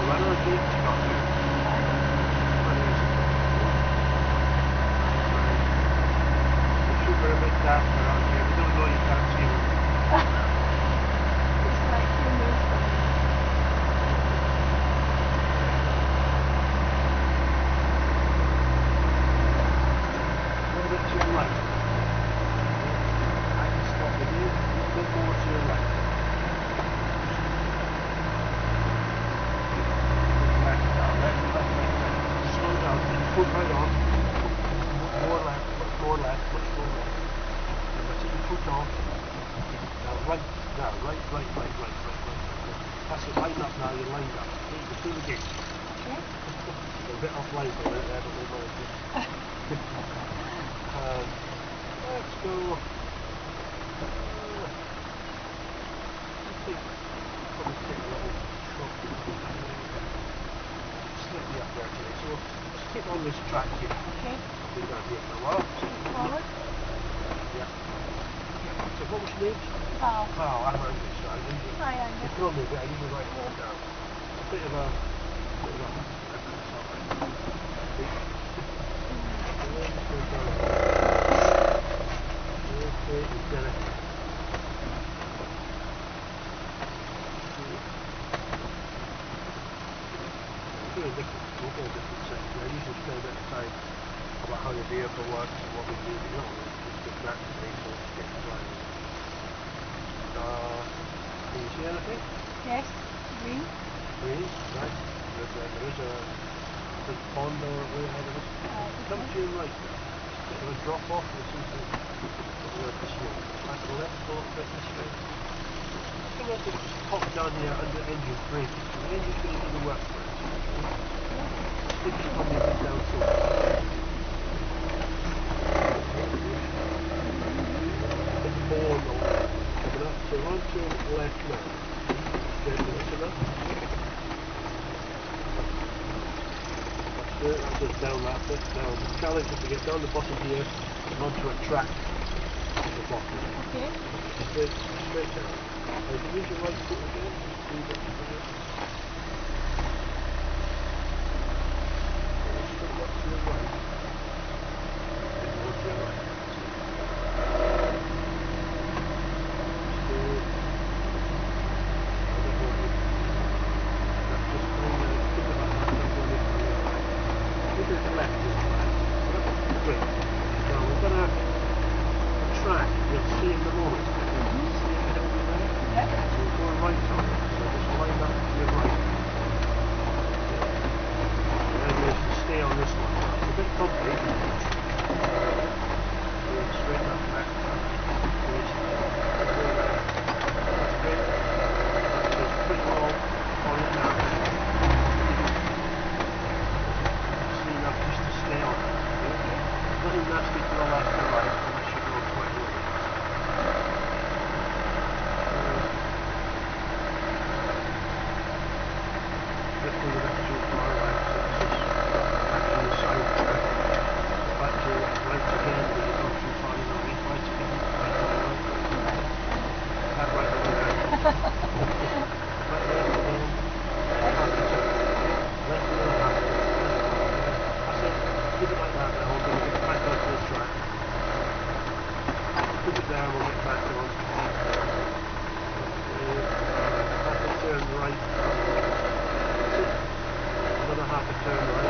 run on the stop here. Sugar a bit darker on here. We don't know you can't see them. It's like you move them. A little bit to your right. I can stop with you. A bit more to your right. Left now, left, left, left, left. Slow down, keep your foot right on. More left, much more left, much more left. Keep your foot on. Now right, now right, right, right, right, right, right. That's it, line up now, you're lined up. Let's do it again. Okay. A bit offline for it there, but we'll manage it. Let's go. I think probably take a little short slightly up there today. So let's keep on this track here. Okay. Be down here for a while. Forward. Yeah. So what was your name? Val. Val, I'm Andy, so I usually Hi, you Andy. call me, but I usually write it all down. A bit of a that's all right. Okay, we've done it. Doing different, we'll go different sections. I usually spend a bit of time about how the vehicle works and what we do. We don't really just do that today, so let's get started. Can you see anything? Yes. Green. Green, right. There is a big pond over way ahead of us. Come to your right there. Just a bit of a drop off. We'll see some this way. Back to the left a little bit this way. I'm going to just pop down here under engine braking. So the engine's going to do the work for us. Stick it on your bit down so. Bit more on the left. Coming up. So on to the left now. Get listen up. That's it, down that bit. Now the challenge is to get down the bottom here and onto a track at the bottom. Okay. Straight down. If you use your right foot again, just leave it there. Straight up to your right. And more to your right. Straight. Just bring the tip of that hand up on your right. Maybe the left is fine. Great. Now we're going to track, you'll see in the moment. See if it over there? Yeah. So we're going right on it. So just line up to your right. The idea is to stay on this one. It's a bit bumpy. Going straight up back. That's great. So it's pretty well on it now. See enough just to stay on it. Nothing nasty to the left or right, but that should go quite well. Hopefully we're not too far right, so this is back to the side track. Back to right again, but you've gone too far in the right, right again, right to the right. That right over there. Right left again. Half a turn. Left again, half a turn. That's it. Keep it like that now, we're going to get back onto the track. Put it there, we'll get back on. Half a turn right. That's it. Another half a turn right.